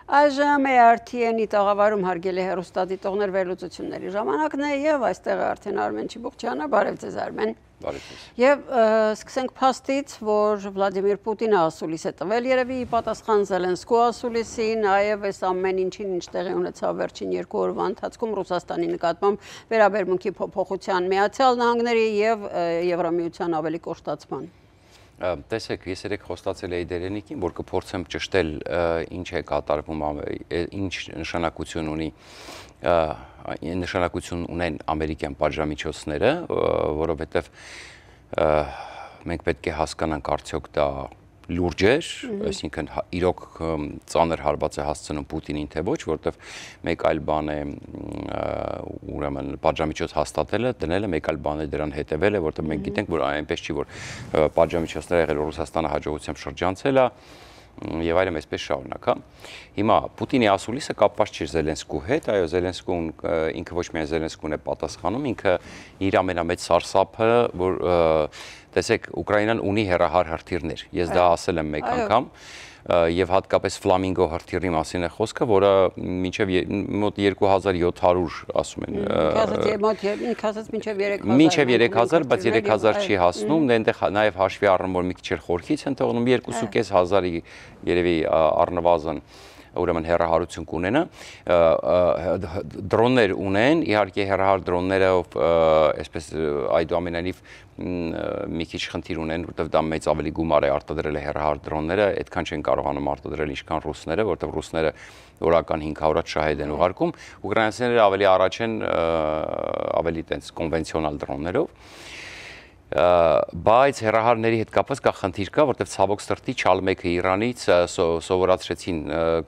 Այժմ RTN-ի տաղավարում հարգելի հեռուստադիտողներ վերլուծությունների ժամանակն է եւ այստեղ արդեն Արմեն Չիբուխչյանը, բարև ձեզ Արմեն։ Բարև ձեզ։ Եվ սկսենք փաստից, որ Վլադիմիր Պուտինը ասուլիս է տվել երևի պատասխան Զելենսկու ասուլիսին, այև այս ամեն ինչին ինչ տեղի ունեցավ վերջին 2 օրվա ընթացքում Ռուսաստանի նկատմամբ վերաբերմունքի փոփոխության Միացյալ Նահանգների եւ Եվրամիության ավելի կոշտացման։ Տեսեք, ես երեք խոստացել էի Դերենիկին, որ կփորձեմ ճշտել ինչ է կատարվում, ինչ նշանակություն ունի նշանակություն ունեն ամերիկյան պատժամիջոցները, որովհետև մենք պետք է հասկանանք արդյոք դա լուրջ էր, այսինքն իրոք ծանր հարված է հասցնում Պուտինին, թե ոչ, որովհետև մեկ այլ բան է ուրեմն պատժամիջոց հաստատելը, դնելը, մեկ այլ բան է դրան հետևելը, որովհետև մենք գիտենք, որ այնպես չի, որ պատժամիջոցները եղել Ռուսաստանը հաջողությամբ շրջանցել է եւ այլն այսպես շարունակ, հա։ Հիմա Պուտինի ասուլիսը կապված չէ Զելենսկու հետ, այո, Զելենսկուն ինքը ոչ միայն Զելենսկուն է պատասխանում, ինքը իր ամենամեծ սարսափը, որ տեսեք, Ուկրաինան ունի հեռահար հրթիռներ, ես դա ասել եմ մեկ անգամ, եւ հատկապես Ֆլամինգո հրթիռի մասին է խոսքը, որը մինչեւ մոտ 2700 ասում են, մինչեւ 3000, բայց 3000 չի հասնում, այնտեղ նաեւ հաշվի առնում, որ մի քիչ խորքից են թողնում 2500-ի երևի առնվազն ուրեմն հեռահարություն կունենա, դրոններ ունեն, իհարկե հեռահար դրոնները այսպես այդուամենայնիվ մի քիչ խնդիր ունեն, որտեղ դա մեծ ավելի գումար է արտադրել հեռահար դրոնները, այդքան չեն կարողանում արտադրել ինչքան ռուսները, որտեղ ռուսները օրական 500-ած շահեդ են ուղարկում, ուկրաինացիները ավելի առաջ են ավելի տենց կոնվենցիոնալ դրոններով բայց հեռահարների հետ կապված կա խնդիր կա, որտեղ ցավոք սրտի Չալմեքը Իրանից սովորացրեցին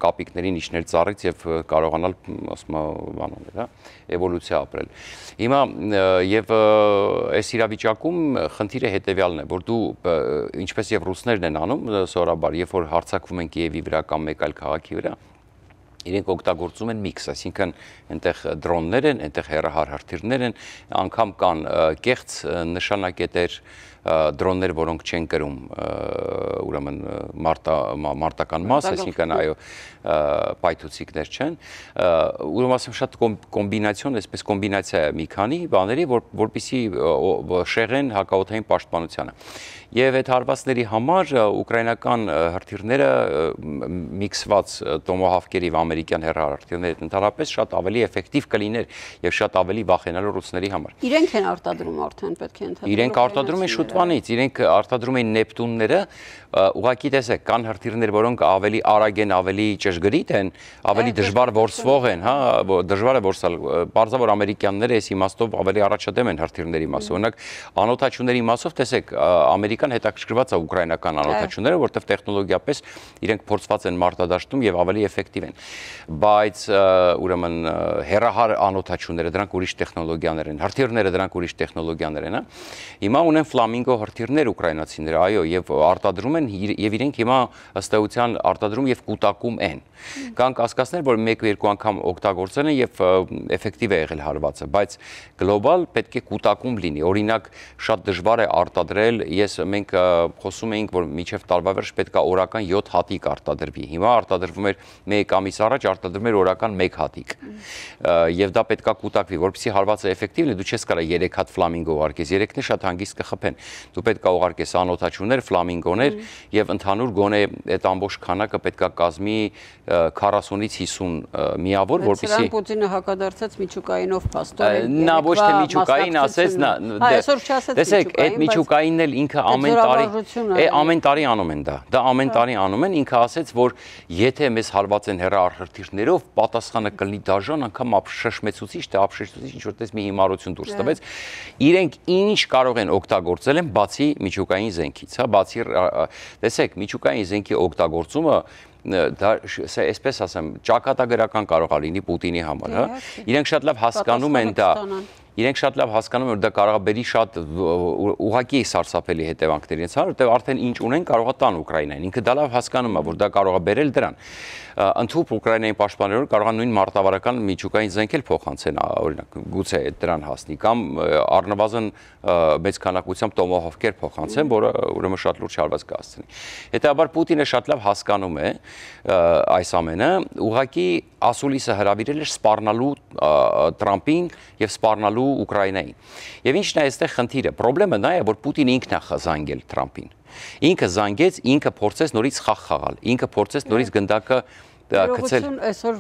կապիկներին իջնել ծառից եւ կարողանալ, ասում եմ, բանալ, հա, էվոլյուցիա ապրել։ Հիմա եւ այս իրավիճակում խնդիրը հետեւյալն է, որ դու ինչպես եւ ռուսներն են անում սովորաբար, երբ որ հարձակվում են Կիևի վրա կամ մեկ այլ քաղաքի վրա, իրենք օգտագործում են միքս, այսինքն այնտեղ դրոններ են, այնտեղ հեռահար հրթիռներ են, անգամ կան կեղծ նշանակետեր դրոններ, որոնք չեն կրում ուրեմն մարտական մաս, այսինքն այո, պայթուցիկներ չեն, ուրեմն ասեմ շատ կոմբինացիոն, այսպես կոմբինացիա է մի քանի բաների, որպեսզի շեղեն հակաօդային պաշտպանությանը։ Եվ այդ հարվածների համար ուկրաինական հրթիռները միքսված տոմոհավքերի եւ ամերիկյան հեռահար հրթիռները ընդհանրապես շատ ավելի էֆեկտիվ կլիներ եւ շատ ավելի վախենալու ռուսների համար։ Իրենք են արտադրում արդեն, պետք է ընդհանրապես։ Իրենք արտադրում են շուտվանից, իրենք արտադրում են Նեպտունները, ուղղակի տեսեք, կան հրթիռներ, որոնք ավելի արագ են, ավելի ճշգրիտ են, ավելի դժվար որսվող են, հա, դժվար է որսալ։ Բարձրավոր ամերիկյանները այս իմաստով ավելի առաջադեմ են հրթիռների մասով։ Օրինակ, անօթաչուների մասով տեսեք, Ամերիկան հետաքրքրված է ուկրաինական անօթաչուները, որտեղ տեխնոլոգիապես իրենք փորձված են մարտադաշտում եւ ավելի էֆեկտիվ են։ Բայց ուրեմն հեռահար անօթաչուները դրանք ուրիշ տեխնոլոգիաներ են, հրթիռները դրանք ուրիշ տեխնոլոգիաներ են, հա։ Հիմա ունեն Ֆլամինգո հրթիռներ ուկրաինացիները, այո, եւ արտադրում են եւ իրենք հիմա ըստ էության արտադրում եւ կուտակում են։ Կան կասկածներ, որ 1-2 անգամ օգտագործել են եւ էֆեկտիվ է եղել հարվածը, բայց գլոբալ պետք է կուտակում լինի։ Օրինակ, շատ դժվար է արտադրել, մենք խոսում էինք, որ մինչև տարվա վերջ պետք է օրական 7 հատիկ արտադրվի։ Հիմա արտադրվում էր 1 ամիս առաջ արտադրվում էր օրական 1 հատիկ։ Եվ դա պետք է կուտակվի, որպեսզի հարվածը էֆեկտիվ լինի, դու չես կարող 3 հատ ֆլամինգո ուղարկես, 3-ն շատ հանգիստ կխփեն։ Դու պետք է ուղարկես անօթաչուներ, ֆլամինգոներ եւ ընդհանուր գոնե այդ ամբողջ քանակը պետք է կազմի 40-ից 50 միավոր, որպեսզի Սրան Պուտինը հակադարձած Միչուկայինով փաստորեն։ Նա ոչ թե Միչուկային ասեց, տեսեք, այդ Միչուկայինն էլ ինքը ամեն տարի անում են դա։ Դա ամեն տարի անում են, ինքը ասեց, որ եթե մեզ հարված են հեռահար հրթիռներով, պատասխանը կլինի դաժան, անգամ շշմեցուցիչ, թե ապշեցուցիչ ինչ որտես մի հիմարություն դուրս տվեց։ Իրենք ինչ կարող են օգտագործել են բացի Միչուկային զենքից, հա, բացի տեսեք, Միչուկային զենքի օգտագործումը դա այսպես ասեմ, ճակատագրական կարող է լինի Պուտինի համար, հա։ Իրենք շատ լավ հասկանում են դա։ իրենք շատ լավ հասկանում են, որ դա կարող է բերի շատ ուղղակի սարսափելի հետևանքներ իրենց համար, որտեղ արդեն ինչ ունեն կարող է տան Ուկրաինային։ Ինքը դա լավ հասկանում է, որ դա կարող է բերել դրան։ Ընդհանուր Ուկրաինայի պաշտպանները կարող են նույն մարտավարական միջուկային զենք էլ փոխանցեն, օրինակ, գուցե դրան հասնի կամ առնվազն մեծ քանակությամբ տոմոհավքեր փոխանցեն, որը ուրեմն շատ լուրջ հարված կհասցնի։ Հետևաբար Պուտինը շատ լավ հասկանում է այս ամենը, ուղղակի ասուլիսը հրավիրել էր սպառնալու Տրամպին եւ սպառնալու Ուկրաինային։ Եվ ինչն է այստեղ խնդիրը։ Պրոբլեմը նա է, որ Պուտինը ինքն է զանգել Տրամպին։ Ինքը զանգեց, ինքը փորձեց նորից խաղ խաղալ, ինքը փորձեց նորից գնդակը գցել։ Այսօր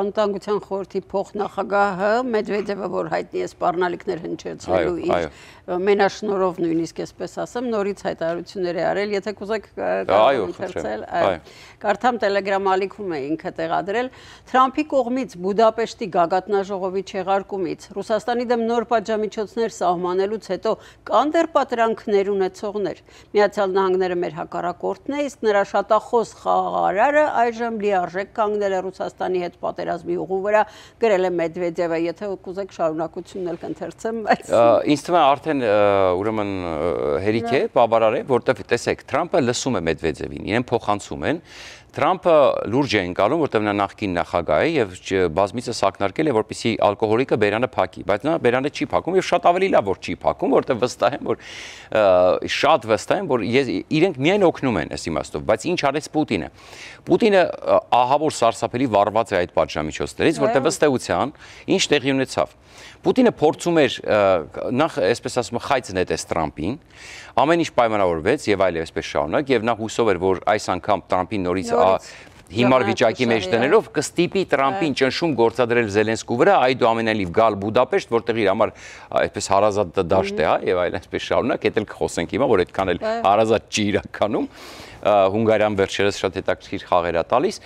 անվտանգության խորհրդի փոխնախագահը Մեդվեդևը, որ հայտնի է սպառնալիքներ հնչեցնելու իր մենաշնորհով նույնիսկ այսպես ասեմ, նորից հայտարարություններ է արել, եթե կուզեք ընթերցել, կարդամ Telegram ալիքում է ինքը տեղադրել, Թրամփի կողմից Բուդապեշտի գագաթնաժողովի չեղարկումից Ռուսաստանի դեմ նոր պատժամիջոցներ սահմանելուց հետո կան դեռ պատրանքներ ունեցողներ։ Միացյալ Նահանգները մեր հակառակորդն է, իսկ նրա շատախոս խաղաղարարը այժմ լիարժեք կանգնել է Ռուսաստանի հետ պատերազմի ուղու վրա, գրել է Մեդվեդևը, եթե կուզեք շարունակությունն էլ կընթերցեմ, բայց ինձ թվում է արդեն ուրեմն հերիք է, բավարար է, որտեղ տեսեք, Թրամփը լսում է Մեդվեդևին, իրեն փոխանցում են, Թրամփը լուրջ է ընկալում, որտեղ նա նախկին նախագահ է եւ բազմիցս ակնարկել է, որպեսզի ալկոհոլիկը բերանը փակի, բայց նա բերանը չի փակում եւ շատ ավելի լավ որ չի փակում, որտեղ վստահ եմ, որ շատ վստահ եմ, որ իրենք միայն օգնում են այս իմաստով, բայց ինչ արեց Պուտինը։ Պուտինը ահավոր սարսափելի վառված է այդ պատժամիջոցներից, որտեղ վստահության ինչ տեղի ունեցավ։ Պուտինը փորձում էր նախ, այսպես ասում, խայծ նետես Տրամփին, ամեն ինչ պայմանավորվեց եւ այլ այսպես շարունակ եւ նա հուսով էր, որ այս անգամ Տրամփին նորից հիմար վիճակի մեջ դնելով կստիպի Տրամփին ճնշում գործադրել Զելենսկու վրա, այդուամենայնիվ գալ Բուդապեշտ, որտեղ իր համար այսպես հարազատ դաշտ է, եւ այլ այսպես շարունակ, դա էլ կխոսենք հիմա, որ այդքան էլ հարազատ չի իրականում, Հունգարիան վերջերս շատ հետաքրքիր խաղեր է տալիս։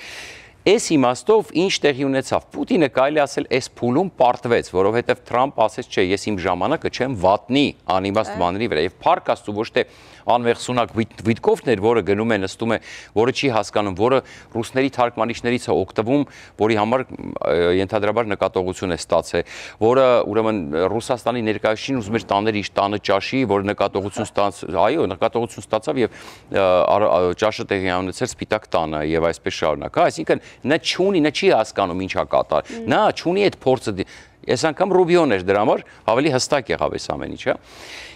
Այս իմաստով ինչ տեղի ունեցավ, Պուտինը կարելի ասել այս փուլում պարտվեց, որովհետև Թրամփ ասեց, չէ, ես իմ ժամանակը չեմ վատնի անիմաստ բաների վրա, եւ փառք Աստծո ոչ թե անվեղսունակ Վիտկովն էր, որը գնում է նստում է, որը չի հասկանում, որը ռուսների թարգմանիչներից է օգտվում, որի համար ենթադրաբար նկատողություն է ստացել, որը ուրեմն Ռուսաստանի ներկայացուցիչին ուզում էր տաներ իր տանը ճաշի, որը նկատողություն ստացավ, այո, նկատողություն ստացավ եւ ճաշը տեղի ունեցել Սպիտակ տանը եւ այսպես շարունակ, հա, այսինքն նա չունի, նա չի հասկանում ինչա կատար, նա չունի այդ փորձը, այս անգամ Ռուբիոն էր դրա համար, ավելի հստակ եղավ այս ամեն ինչը։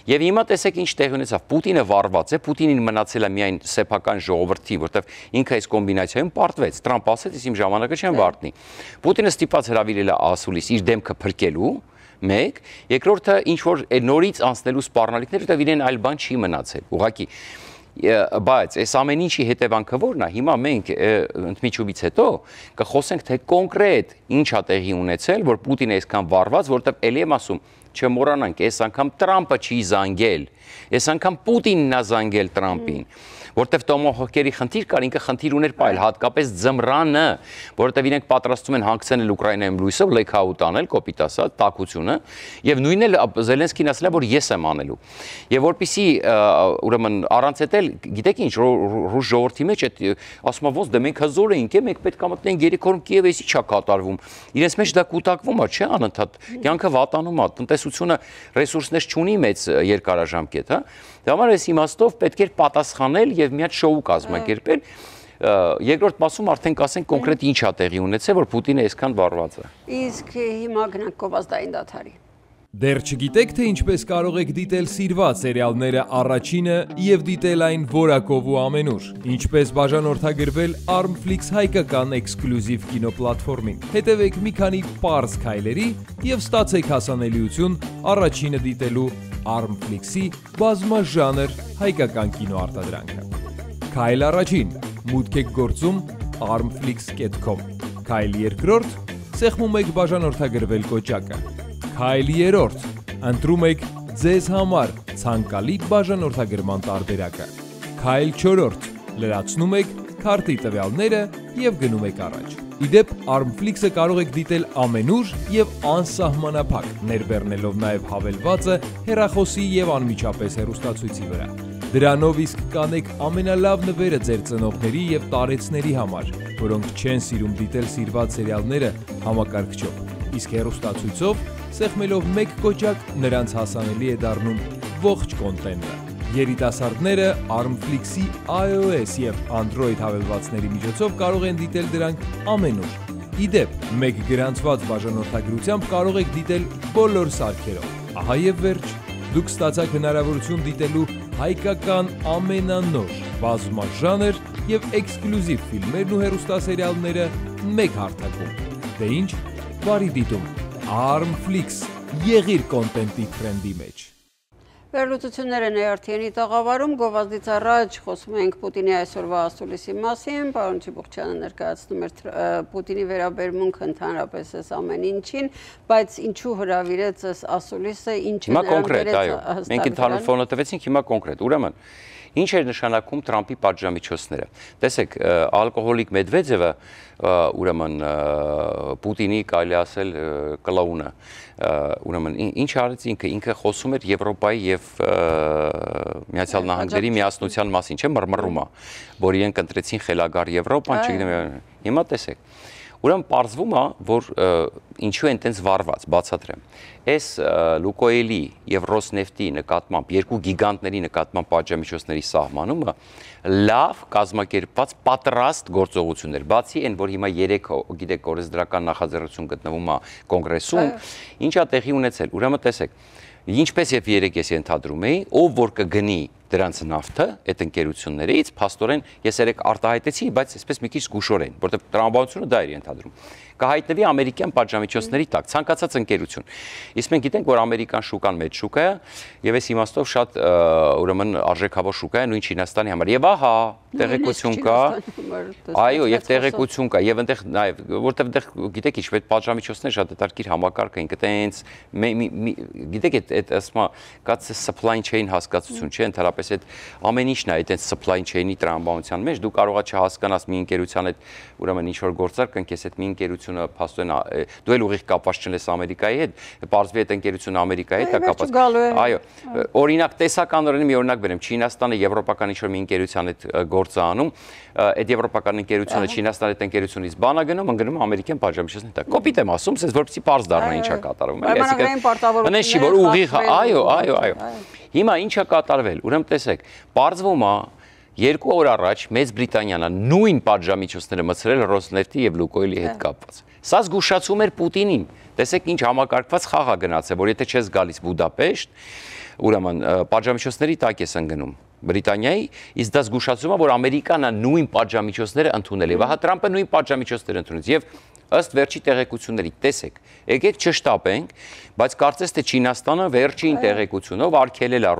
Եվ հիմա տեսեք ինչ տեղի ունեցավ, Պուտինը վառված է, Պուտինին մնացել է միայն սեփական ժողովրդի, որտեղ ինքը այս կոմբինացիայում պարտվեց, Տրամփ ասեց, ես իմ ժամանակը չեմ վարտնի։ Պուտինը ստիպած հրավիրել է ասուլիս իր դեմքը փրկելու, մեկ, երկրորդը ինչ որ նորից անցնելու սպառնալիքներ, որտեղ իրեն այլ բան չի մնացել, ուղղակի։ Բայց այս ամեն ինչի հետևանքը որն է, հիմա մենք ընդմիջումից հետո կխոսենք թե կոնկրետ ինչ է տեղի ունեցել, որ Պուտինը այսքան վառված, որտեղ ելի եմ ասում, չմոռանանք, այս անգամ Տրամփը չի զանգել, այս անգամ Պուտինն է զանգել Տրամփին, որտեղ տոմոհավքերի խնդիր կար, ինքը խնդիր ուներ պայել, հատկապես ձմռանը, որովհետև իրենք պատրաստում են հանգցնել Ուկրաինայում լույսով լեքաուտ անել, կոպիտ ասած, տաքությունը, եւ նույնն էլ Զելենսկին ասել է, որ ես եմ անելու։ Եվ որպեսի ուրեմն առանց էտել, գիտեք ինչ, ռուս ժողովրդի մեջ այդ ասում ոնց դե մենք հզոր էինք, մենք պետք է մտնենք 3 օրում Կիև, էսի չա կատարվում։ Իրենց մեջ դա կուտակվում է, չէ՞, անընդհատ։ Կյանքը վատանում է, տնտեսությունը ռեսուրսներ չունի մեծ երկարաժամկետ, հա։ Դա համար այս իմաստով պետք է պատասխանել եւ մի հատ շոու կազմակերպել։ Երկրորդ մասում արդեն կասենք կոնկրետ ինչ է տեղի ունեցել, որ Պուտինը այսքան վառված է։ Իսկ հիմա գնանք գովազդային դադարի։ Դեռ չգիտեք, թե ինչպես կարող եք դիտել սիրված սերիալները առաջինը եւ դիտել այն որակով ու ամենուր։ Ինչպես բաժանորդագրվել Armflix հայկական էքսկլյուզիվ կինոպլատֆորմին։ Հետևեք մի քանի պարզ քայլերի եւ ստացեք հասանելիություն առաջինը դիտելու Armflix-ի բազմաժանր հայկական կինոարտադրանքը։ Քայլ առաջին. մուտք եք գործում armflix.com։ Քայլ երկրորդ. սեղմում եք բաժանորդագրվել կոճակը։ Քայլ երրորդ. ընտրում եք ձեզ համար ցանկալի բաժանորդագրման տարբերակը։ Քայլ չորրորդ. լրացնում եք քարտի տվյալները եւ գնում եք առաջ։ Իդեպ Armflix-ը կարող եք դիտել ամենուր եւ անսահմանափակ, ներբեռնելով նաեւ հավելվածը հեռախոսի եւ անմիջապես հեռուստացույցի վրա։ Դրանով իսկ կանեք ամենալավ նվերը ձեր ծնողների եւ տարեցների համար, որոնք չեն սիրում դիտել սիրված սերիալները համակարգչով, իսկ հեռուստացույցով սեղմելով մեկ կոճակ նրանց հասանելի է դառնում ողջ կոնտենտը։ Երիտասարդները Armflix-ի iOS եւ Android հավելվածների միջոցով կարող են դիտել դրանք ամենուր։ Իդեպ, մեկ գրանցված բաժանորդագրությամբ կարող եք դիտել բոլոր սարքերով։ Ահա եւ վերջ, դուք ստացաք հնարավորություն դիտելու հայկական ամենանոր բազմաժանր եւ էքսկլյուզիվ ֆիլմերն ու հեռուստասերիալները մեկ հարթակում։ Դե ինչ, բարի դիտում։ Armflix, եղիր կոնտենտի թրենդի մեջ։ Վերլուծությունները ներթիենի տաղավարում գովազդից առաջ խոսում ենք Պուտինի այսօրվա ասուլիսի մասին, պարոն Չիբուխչյանը ներկայացնում էր Պուտինի վերաբերմունքը ընդհանրապես այս ամեն ինչին, բայց ինչու հրավիրեց այս ասուլիսը, ինչը նրան բերեց հստակ։ Մենք ընդհանուր ֆոնը տվեցինք, հիմա կոնկրետ։ Ուրեմն, ինչ էր նշանակում Թրամփի պատժամիջոցները։ Տեսեք, ալկոհոլիկ Մեդվեդևը, ուրեմն Պուտինի կարելի ասել կլաունը, ուրեմն ինչ արեց ինքը խոսում էր Եվրոպայի եւ Միացյալ Նահանգների միասնության մասին, չէ՞, մռմռումա, որ իրենք ընտրեցին խելագար Եվրոպան, չգիտեմ, հիմա տեսեք։ Ուրեմն պարզվում է, որ ինչու են տենց վարված, բացատրեմ։ Այս Լուկոյելի եւ Ռոսնեֆտի նկատմամբ երկու գիգանտների նկատմամբ պատժամիջոցների սահմանումը լավ կազմակերպված պատրաստ գործողություն էր։ Բացի այն, որ հիմա 3 գիտեք օրենսդրական նախաձեռնություն գտնվում է կոնգրեսում, ինչա տեղի ունեցել։ Ուրեմն տեսեք, ինչպես եւ երեք ես ենթադրում էի, ով որ կգնի դրանց նավթը, այդ ընկերություններից, փաստորեն ես երեք արտահայտեցի, բայց այսպես մի քիչ զգուշորեն, որտեղ տրամաբանությունը դա էր ենթադրում։ Կհայտնվի ամերիկյան պատժամիջոցների տակ, ցանկացած ընկերություն։ Իսկ մենք գիտենք, որ ամերիկյան շուկան մեծ շուկա է, եւ այս իմաստով շատ ուրեմն արժեքավոր շուկա է նույն Չինաստանի համար։ Եւ ահա, տեղեկություն կա։ Այո, եւ տեղեկություն կա, եւ այնտեղ նաեւ, որտեղ այնտեղ գիտեք ինչ, այդ պատժամիջոցները շատ հետաքրքիր համակարգ են, այտենց գիտեք այդ ասма կա supply chain հասկացություն, չէ՞, ընդհանրապես այդ ամեն ինչն է այտենց supply chain-ի տրամաբանության մեջ, դու կարողա չհասկանաս մի ընկերության հետ, ուրեմն ինչ որ գործարք կնքես այդ մի ընկերությունը փաստորեն դու էլ ուղիղ կապված չես Ամերիկայի հետ, պարզվի այդ ընկերությունը Ամերիկայի հետ է կապված։ Այո, օրինակ տեսականորեն մի օրինակ բերեմ, Չինաստանը եվրոպական ինչ որ մի ընկերության հետ գործ է անում, այդ եվրոպական ընկերությունը Չինաստանի հետ ընկերությունից բան է գնում, ընկնում ամերիկյան պատժամիջոցների տակ։ Կոպիտ եմ ասում, ասես որպեսզի պարզ դառնա ինչա կատարվում, այսինքն չի որ ուղիղ, այո։ Հիմա ինչա կատարվել, ուրեմն տեսեք, պարզվում է 2 օր առաջ Մեծ Բրիտանիան նույն պատժամիջոցները մտցրել Ռոսնեֆտի եւ Լուկոյելի հետ կապված։ Սա զգուշացում էր Պուտինին։ Տեսեք ինչ համակարգված խաղ է գնացել, որ եթե չես գալիս Բուդապեշտ, ուրեմն պատժամիջոցների տակ ես ընկնում Բրիտանիայի, իսկ դա զգուշացում է, որ Ամերիկան նույն պատժամիջոցները ընդունել է։ Վահա Տրամփը նույն պատժամիջոցները ընդունեց եւ ըստ վերջի տեղեկությունների, տեսեք, եկեք չշտապենք, բայց կարծես թե Չինաստանը վերջին տեղեկությունով արգելել է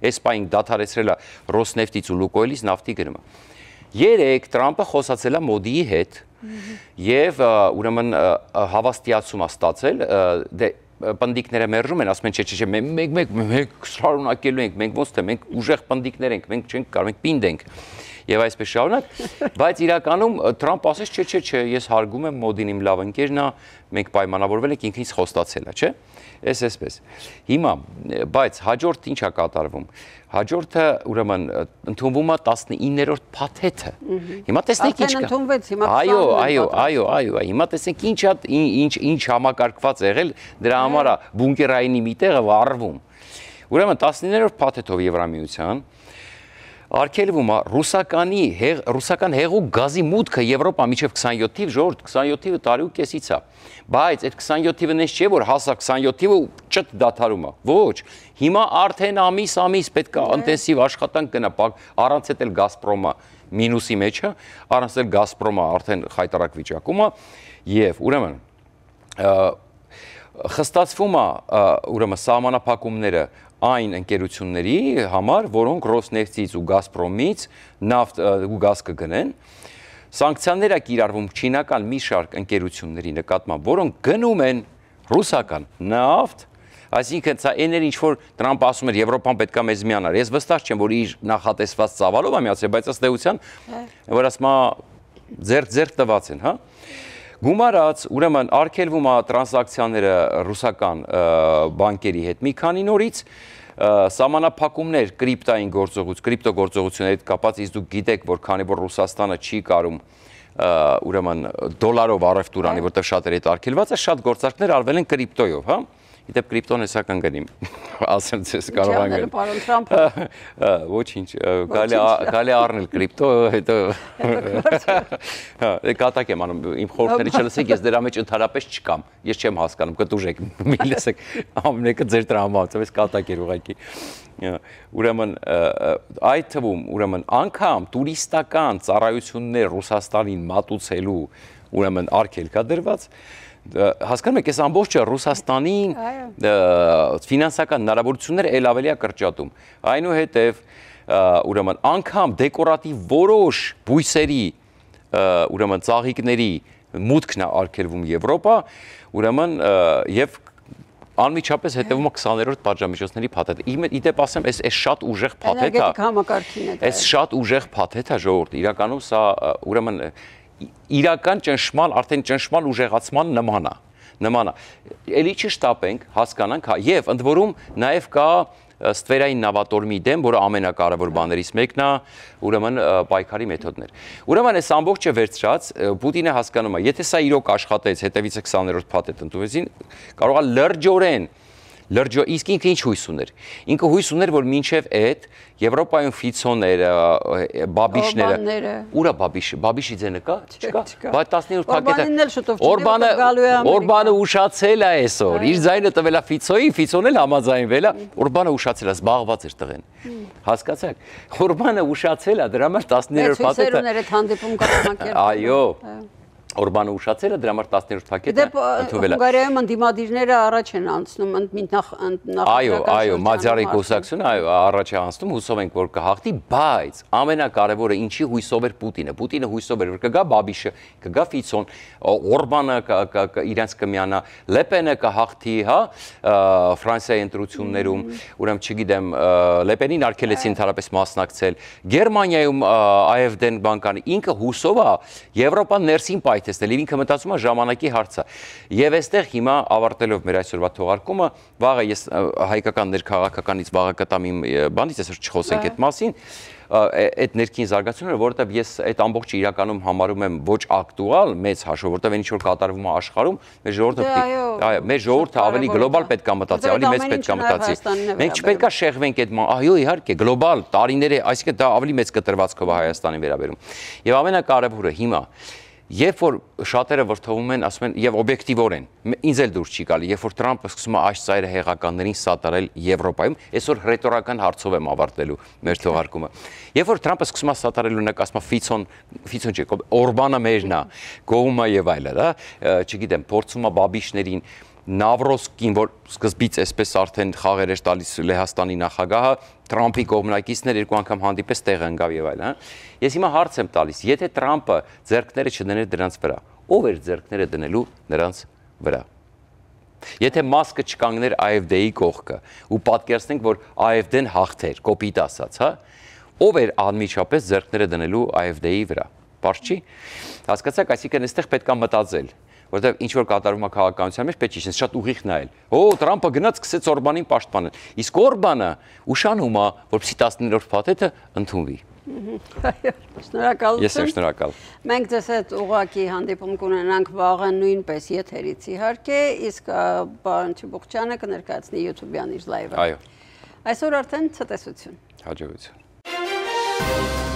էսպային դադարեցրել է Ռոսնեֆտից ու Լուկոյլից նավթի գնումը։ Երեք Տրամփը խոսացել է Մոդիի հետ եւ ուրեմն հավաստիացում է ստացել, դե պնդիկները մերժում են, ասում են չէ, մենք շարունակելու ենք, մենք ոնց թե մենք ուժեղ պնդիկներ ենք, մենք չենք կարող, մենք պինդ ենք։ Եվ այսպես շարունակ, բայց իրականում Տրամփ ասեց չէ, ես հարգում եմ Մոդին իմ լավ ընկերն է, մենք պայմանավորվել ենք ինքնից խոստացել է, չէ՞։ Այսպես։ Հիմա, բայց հաջորդ ինչ է կատարվում։ Հաջորդը ուրեմն ընդունվում է 19-րդ փաթեթը։ Հիմա տեսնենք ինչ կա։ Այո, հիմա տեսնենք ինչ համակարգված է եղել, դրա համար է բունկերայինի մի տեղը վառվում։ Ուրեմն 19-րդ փաթեթով Եվրամիության արգելվում է ռուսական հեղուկ գազի մուտքը Եվրոպա մինչև 27 թիվ, ժողովուրդ 27 թիվը տարի ու կեսից է, բայց այդ 27 թիվը նես չէ, որ հասա 27 թիվը ճտ դադարում է, ոչ, հիմա արդեն ամիս պետք է ինտենսիվ աշխատանք գնա, առանց էլ Գազպրոմը մինուսի մեջ է, առանց էլ Գազպրոմը արդեն խայտարակ վիճակում է, եւ ուրեմն խստացվում է ուրեմն սահմանափակումները այն ընկերությունների համար, որոնք Ռոսնեֆտից ու Գազպրոմից նավթ ու գազ կգնեն, սանկցիաներ է կիրառվում չինական մի շարք ընկերությունների նկատմամբ, որոնք գնում են ռուսական նավթ, այսինքն սա այն էր ինչ որ Տրամփը ասում էր Եվրոպան պետք է մեզ միանար։ Ես վստահ չեմ, որ իր նախատեսված ծավալով է միացել, բայց ըստ էության, որ ասում է ձեռք տված են, հա։ Գումարած, ուրեմն արգելվում է տրանզակցիաները ռուսական բանկերի հետ մի քանի նորից, սահմանափակումներ կրիպտո գործողությունների հետ կապված, իսկ դուք գիտեք, որ քանի որ Ռուսաստանը չի կարում ուրեմն դոլարով առևտուր անի, որտեղ շատ էր այդ արգելված է, շատ գործարքներ արվել են կրիպտոյով, հա։ Իդեպ կրիպտոն հեսա կընկնիմ, ասեմ ձեզ կարող անգել։ Պարոն Թրամփը։ Ոչինչ, գալի առնել կրիպտո, հետո կատակ եմ անում, իմ խորհուրդները չլսեք, ես դրա մեջ ընդհանրապես չկամ, ես չեմ հասկանում, կտուժեք, մի լսեք, ամենը ձեր տրամված, ես կատակ էր ուղղակի։ Ուրեմն այդ թվում, ուրեմն անգամ տուրիստական ծառայություններ Ռուսաստանին մատուցելու, ուրեմն արգելք է դրված։ Հասկանում եք, այս ամբողջը Ռուսաստանին ֆինանսական հնարավորությունները ել ավելի է կրճատում։ Այնուհետև ուրեմն անգամ դեկորատիվ որոշ բույսերի, ուրեմն ծաղիկների մուտքն է արգելվում Եվրոպա, ուրեմն եւ անմիջապես հետևում է 20-րդ պատժամիջոցների փաթեթը։ Իդեպ ասեմ, այս շատ ուժեղ փաթեթ է։ Համակարգին է դա։ Այս շատ ուժեղ փաթեթ է ժողովուրդ։ Իրականում սա ուրեմն իրական ճնշման, արդեն ճնշման ուժեղացման նման է։ Էլի չշտապենք, հասկանանք, եւ ընդ որում նաեւ կա ստվերային նավատորմի դեմ, որը ամենակարևոր բաներից մեկն է, ուրեմն պայքարի մեթոդներ։ Ուրեմն այս ամբողջը վերցրած Պուտինը հասկանում է, եթե սա իրոք աշխատեց, հետևից 20-րդ փաթեթ ընդունեցին, կարող է լրջորեն իսկ ինքը ինչ հույս ուներ։ Ինքը հույս ուներ, որ մինչև այդ Եվրոպայում ֆիցոները, բաբիշները, ուրա բաբիշի ձենը կա, չկա։ Բայց 10-րդ փակեթը Օրբանը ուշացել է այսօր։ Իր ձայնը տվել է Ֆիցոյի, Ֆիցոն էլ համաձայնվել է, Օրբանը ուշացել է, զբաղված էր տղեն։ Հասկացաք։ Օրբանը ուշացել է, դրա համար 10-րդ փաթեթը։ Այո։ Օրբանը ուշացել է, դրա համար 10-րդ փակեթը ընդունվել է։ Հունգարիայում ընդդիմադիրները առաջ են անցնում, Այո, Մադյարի կուսակցությունը առաջ է անցնում, հուսով ենք, որ կհաղթի, բայց ամենակարևորը ինչի հույսով էր Պուտինը։ Պուտինը հույսով էր, որ կգա Բաբիշը, կգա Ֆիցոն, Օրբանը իրենց կմիանա, Լեպենը կհաղթի, հա, Ֆրանսիայի ընտրություններում, ուրեմն չգիտեմ, Լեպենին արգելեցին ընդհանրապես մասնակցել։ Գերմանիայում AfD-ն բանկանի ինքը հուսով է Եվրոպան ներսին պայթեցնել, եւ ինքը մտածում է ժամանակի հարց է։ Եվ այստեղ հիմա ավարտելով մեր այսօրվա թողարկումը, վաղը ես հայկական ներքաղաքականից վաղը կտամ իմ բանից, այսօր չխոսենք այդ մասին, այդ ներքին զարգացումները, որովհետև ես այդ ամբողջը իրականում համարում եմ ոչ ակտուալ, մեծ հաշվով, որովհետև ինչ որ կատարվում է աշխարհում, մեր ժողովուրդը ավելի գլոբալ պետք է մտածի, ավելի մեծ պետք է մտածի։ Մենք չպետք է շեղվենք այդ, այո, իհարկե, գլոբալ տարիների, այսինքն դա ավելի մեծ կտրվածքով է Հայաստանի վերաբերում։ Եվ ամենակարևորը հիմա Երբ որ շատերը վրդովում են, ասում են, եւ օբյեկտիվորեն, ինձ էլ դուր չի գալի, երբ որ Թրամփը սկսում է այս ծայրը հեղականներին սատարել Եվրոպայում, այսօր ռետորական հարցով եմ ավարտելու մեր թողարկումը։ Երբ որ Թրամփը սկսում է սատարել ունեք, ասում է Ֆիցոն չէ, Օրբանը մերն է, գոհումա եւ այլը, դա, չգիտեմ, փորձում է բաբիշներին Նավրոսկին, որ սկզբից այսպես արդեն խաղեր էր տալիս Լեհաստանի նախագահը, Թրամփի կողմնակիցներ երկու անգամ հանդիպես տեղը ընկավ եւ այլն, հա։ Ես հիմա հարց եմ տալիս, եթե Թրամփը ձեռքները չդներ դրանց վրա, ով էր ձեռքները դնելու նրանց վրա։ Եթե Մասկը չկանգներ AfD-ի կողքը ու պատկերացնենք, որ AfD-ն հաղթեր, կոպիտ ասած, հա, ով էր անմիջապես ձեռքները դնելու AfD-ի վրա։ Պարզ չի։ Հասկացաք, այսինքն այստեղ պետք է մտածել, որտեղ ինչ որ կատարվում է քաղաքականության մեջ, պետք է շատ ուղիղ նայել։ Թրամփը գնաց սկսեց Օրբանին պաշտպանել։ Իսկ Օրբանը ուշանում է, որպեսզի 10-րդ փաթեթը ընդունվի։ Շնորհակալություն։ Ես եմ շնորհակալ։ Մենք ձեզ հետ ուղղակի հանդիպում կունենանք վաղը նույնպես եթերից իհարկե, իսկ պարոն Չիբուխչյանը կներկայացնի YouTube-յան իր լայվը։ Այո։ Այսօր արդեն ցտեսություն։ Հաջողություն։